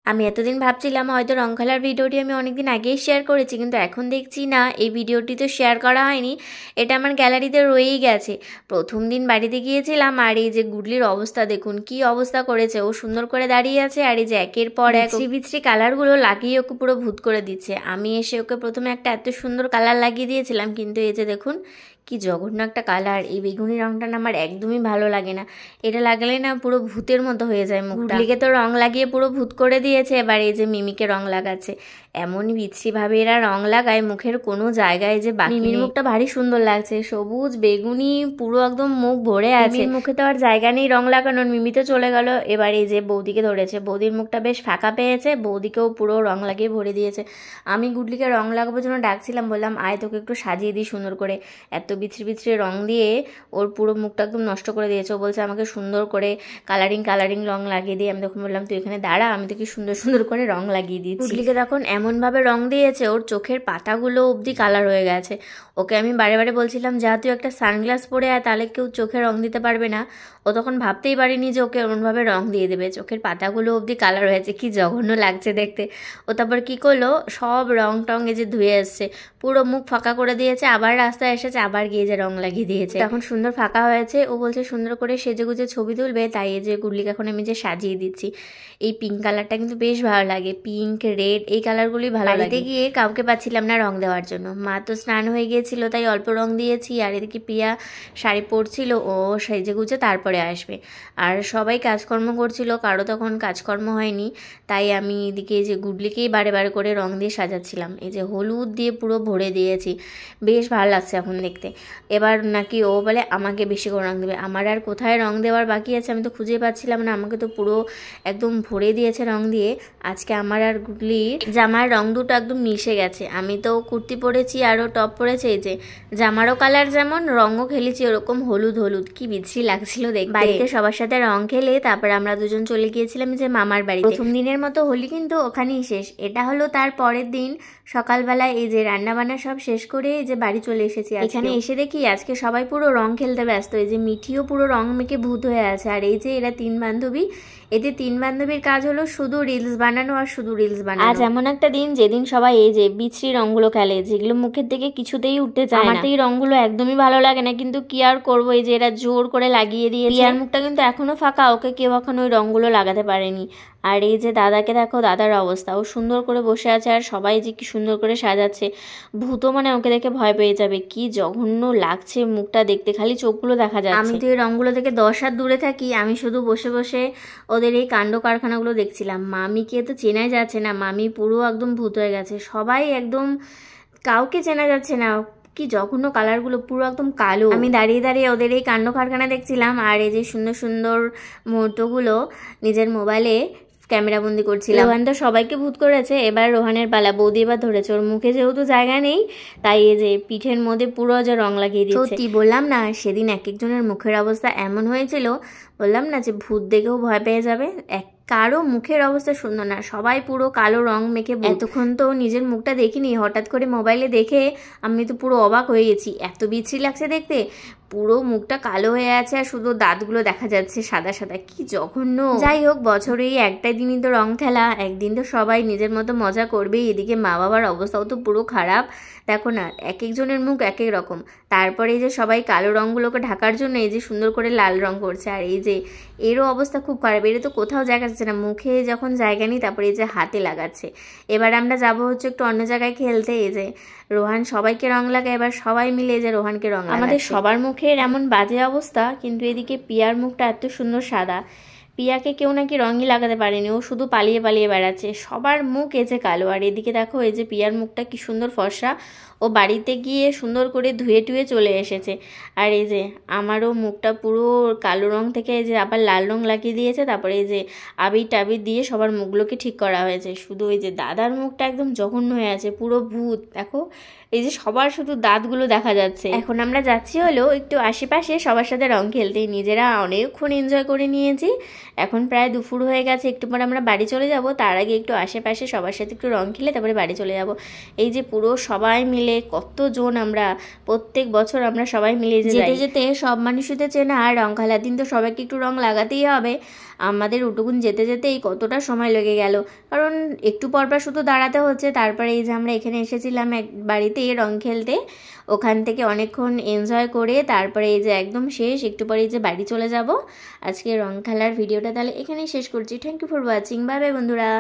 আমি এতদিন ভাবছিলাম হয়তো রং খেলার ভিডিওটি আমি অনেকদিন আগেই শেয়ার করেছি, কিন্তু এখন দেখছি না, এই ভিডিওটি তো শেয়ার করা হয়নি। এটা আমার গ্যালারিতে রয়েই গেছে। প্রথম দিন বাড়িতে গিয়েছিলাম, আর এই যে গুডলির অবস্থা দেখুন, কি অবস্থা করেছে। ও সুন্দর করে দাঁড়িয়ে আছে, আর এই যে একের পর এক বিচ্ছিরি কালারগুলো লাগিয়ে ওকে পুরো ভূত করে দিচ্ছে। আমি এসে ওকে প্রথমে একটা এত সুন্দর কালার লাগিয়ে দিয়েছিলাম, কিন্তু এই যে দেখুন কি জঘন্য একটা কালার। এই বেগুনি রংটা না আমার একদমই ভালো লাগে না। এটা লাগালে না পুরো ভূতের মতো হয়ে যায় মুখটা। গুডলিকে তো রং লাগিয়ে পুরো ভূত করে দিয়েছে, এবার এই যে মিমিকে রং লাগাচ্ছে। এমন বিচ্ছিরিভাবে এরা রং লাগায় মুখের কোনো জায়গায় যে বাকি। মিমির মুখটা ভারী সুন্দর লাগছে, সবুজ বেগুনি পুরো একদম মুখ ভরে আছে। মুখে তো আর জায়গা নেই রং লাগানোর, মিমি তো চলে গেল। এবার এই যে বৌদিকে ধরেছে, বৌদির মুখটা বেশ ফাঁকা পেয়েছে, বৌদিকেও পুরো রং লাগিয়ে ভরে দিয়েছে। আমি গুডলিকে রং লাগাবার জন্য ডাকছিলাম, বললাম আয় তোকে একটু সাজিয়ে দিই সুন্দর করে। এত বিচ্ছিরি বিচ্ছিরি রং দিয়ে ওর পুরো মুখটা একদম নষ্ট করে দিয়েছে। ও বলছে আমাকে সুন্দর করে কালারিং রং লাগিয়ে দিয়ে। আমি তখন বললাম তুই এখানে দাঁড়া, আমি তোকে সুন্দর সুন্দর করে রং লাগিয়ে দিয়েছি। গুডলিকে তখন এমনভাবে রং দিয়েছে ওর চোখের পাতাগুলো অবধি কালার হয়ে গেছে। ওকে আমি বারে বারে বলছিলাম যা তুই একটা সানগ্লাস পরে আয়, তাহলে কেউ চোখে রং দিতে পারবে না। ও তখন ভাবতেই পারিনি যে ওকে এমনভাবে রং দিয়ে দেবে। চোখের পাতাগুলো অবধি কালার হয়েছে, কি জঘন্য লাগছে দেখতে। ও তারপর কী করলো, সব রং টং এই যে ধুয়ে এসছে, পুরো মুখ ফাঁকা করে দিয়েছে। আবার রাস্তায় এসেছে, আবার গিয়ে যে রং লাগিয়ে দিয়েছে। এখন সুন্দর ফাঁকা হয়েছে। ও বলছে সুন্দর করে সেজে গুজে ছবি তুলবে, তাই এই যে গুডলিকে এখন আমি যে সাজিয়ে দিচ্ছি। এই পিঙ্ক কালারটা কিন্তু বেশ ভালো লাগে, পিঙ্ক রেড এই কালারগুলি ভালো লাগে। বাড়িতে গিয়ে কাউকে পাচ্ছিলাম না রং দেওয়ার জন্য। মা তো স্নান হয়ে গিয়েছিল, তাই অল্প রং দিয়েছি। আর এদিকে পিয়া শাড়ি পরছিল, ও সেজে গুজে তারপরে আসবে। আর সবাই কাজকর্ম করছিল, কারো তখন কাজকর্ম হয়নি, তাই আমি এদিকে এই যে গুডলিকেই বারে বারে করে রং দিয়ে সাজাচ্ছিলাম। এই যে হলুদ দিয়ে পুরো ভরে দিয়েছি, বেশ ভালো লাগছে এখন দেখতে। এবার নাকি ও বলে আমাকে বেশি করে রং দেবে। আমার আর কোথায় রং দেওয়ার বাকি আছে, আমি তো খুঁজে পাচ্ছিলাম না। আমাকে তো পুরো একদম ভরে দিয়েছে রং দিয়ে। আজকে আমার আর গুডলির জামার রং দুটো একদম মিশে গেছে। আমি তো কুর্তি পরেছি আরও টপ পরেছে, এই যে জামারও কালার যেমন রঙও খেলেছি ওরকম হলুদ হলুদ, কি বিচ্ছিরি লাগছিল দেখতে। বাড়িতে সবার সাথে রং খেলে তারপর আমরা দুজন চলে গিয়েছিলাম যে মামার বাড়ি। প্রথম দিনের মতো হোলি কিন্তু ওখানেই শেষ। এটা হলো তার পরের দিন সকালবেলা এই যে রান্না বান্না সব শেষ করে এই যে বাড়ি চলে এসেছি। এখানে এসে দেখি আজকে সবাই পুরো রং খেলতে ব্যস্ত। এই যে মিঠিও পুরো রং মেখে ভূত হয়ে আছে। আর এই যে এরা তিন বান্ধবী, এদের তিন বান্ধবীর কাজ হলো শুধু রিলস বানানো আর শুধু রিলস বানানো। আজ এমন একটা দিন যেদিন সবাই এই যে বিচ্ছিরি রঙগুলো খেলে, যেগুলো মুখের থেকে কিছুতেই উঠতে চায় না। আমার তো এই রঙগুলো একদমই ভালো লাগে না, কিন্তু কি আর করবো, এই যে এরা জোর করে লাগিয়ে দিয়েছে। রিয়ার মুখটা কিন্তু এখনো ফাঁকা, ওকে কেউ এখন ওই রঙগুলো লাগাতে পারেনি। আর এই যে দাদাকে দেখো, দাদার অবস্থা, ও সুন্দর করে বসে আছে আর সবাই যে কি সুন্দর করে সাজাচ্ছে। ভূতও মানে ওকে দেখে ভয় পেয়ে যাবে, কি জঘন্য লাগছে মুখটা দেখতে, খালি চোখগুলো দেখা যাচ্ছে। আমি তো এই রঙগুলো থেকে 10 হাত দূরে থাকি, আমি শুধু বসে বসে ওদের এই কাণ্ড কারখানাগুলো দেখছিলাম। মামিকে তো চেনাই যাচ্ছে না, মামি পুরো একদম ভূত হয়ে গেছে। সবাই একদম কাউকে চেনা যাচ্ছে না, কি জঘন্য কালারগুলো, পুরো একদম কালো। আমি দাঁড়িয়ে দাঁড়িয়ে ওদের এই কাণ্ড কারখানা দেখছিলাম, আর এই যে সুন্দর সুন্দর মুহূর্তগুলো নিজের মোবাইলে ক্যামেরা বন্দি করছিলাম। রোহান তো সবাইকে ভূত করেছে, এবার রোহানের পালা। বৌদি এবার ধরেছে, ওর মুখে যেহেতু জায়গা নেই, তাই এই যে পিঠের মধ্যে পুরো যে রং লাগিয়ে দিয়েছে। সত্যি বললাম না, সেদিন এক একজনের মুখের অবস্থা এমন হয়েছিল, বললাম না যে ভূত দেখেও ভয় পেয়ে যাবে। কারো মুখের অবস্থা সুন্দর না, সবাই পুরো কালো রং মেখে। এতক্ষণ তো নিজের মুখটা দেখিনি, হঠাৎ করে মোবাইলে দেখে আমি তো পুরো অবাক হয়ে গেছি, এত বিচ্ছিরি লাগছে দেখতে। পুরো মুখটা কালো হয়ে আছে আর শুধু দাঁতগুলো দেখা যাচ্ছে সাদা সাদা, কি জঘন্য। যাই হোক, বছরে এই একটাই দিনই তো রং খেলা, একদিন তো সবাই নিজের মতো মজা করবেই। এদিকে মা বাবার অবস্থাও তো পুরো খারাপ, দেখো না, এক একজনের মুখ এক এক রকম। তারপরে এই যে সবাই কালো রঙগুলোকে ঢাকার জন্য এই যে সুন্দর করে লাল রং করছে। আর এই যে এরও অবস্থা খুব খারাপ, এর তো কোথাও জায়গা যাচ্ছে না, মুখে যখন জায়গা নেই তারপরে এই যে হাতে লাগাচ্ছে। এবার আমরা যাব হচ্ছে একটু অন্য জায়গায় খেলতে। এই যে রোহান সবাইকে রং লাগায়, এবার সবাই মিলে যে রোহানকে রং লাগাচ্ছে। আমাদের সবার মুখের এমন বাজে অবস্থা, কিন্তু এদিকে পিয়ার মুখটা এত সুন্দর সাদা। পিয়াকে কেউ নাকি রঙই লাগাতে পারেনি, ও শুধু পালিয়ে পালিয়ে বেড়াচ্ছে। সবার মুখ এজে কালো। আর এদিকে দেখো এই যে পিয়ার মুখটা কি সুন্দর ফর্সা, ও বাড়িতে গিয়ে সুন্দর করে ধুয়ে টুয়ে চলে এসেছে। আর এই যে আমারও মুখটা পুরো কালো রং থেকে এই যে আবার লাল রং লাগিয়ে দিয়েছে। তারপরে এই যে আবির টাবির দিয়ে সবার মুখগুলোকে ঠিক করা হয়েছে। শুধু এই যে দাদার মুখটা একদম জঘন্য হয়ে আছে, পুরো ভূত। দেখো এই যে সবার শুধু দাঁতগুলো দেখা যাচ্ছে। এখন আমরা যাচ্ছি হলো একটু আশেপাশে সবার সাথে রং খেলতে। নিজেরা অনেকক্ষণ এনজয় করে নিয়েছি, এখন প্রায় দুপুর হয়ে গেছে, একটু পরে আমরা বাড়ি চলে যাব। তার আগে একটু আশেপাশে সবার সাথে একটু রং খেলে তারপরে বাড়ি চলে যাব। এই যে পুরো সবাই মিলে কতজন আমরা, প্রত্যেক বছর আমরা সবাই মিলে যেতে যেতে সব মানুষই তো চেনা, আর রং খেলার দিন তো সবাইকে একটু রং লাগাতেই হবে। আমাদের ওটুকুন যেতে যেতেই কতটা সময় লেগে গেল, কারণ একটু পরপর শুধু দাঁড়াতে হচ্ছে। তারপরে এই যে আমরা এখানে এসেছিলাম এক বাড়িতে রং খেলতে, ওখান থেকে অনেকক্ষণ এনজয় করে তারপরে এই যে একদম শেষ, একটু পরে এই যে বাড়ি চলে যাব। আজকে রং খেলার ভিডিওটা তাহলে এখানেই শেষ করছি। Thank you for watching, bye bye বন্ধুরা।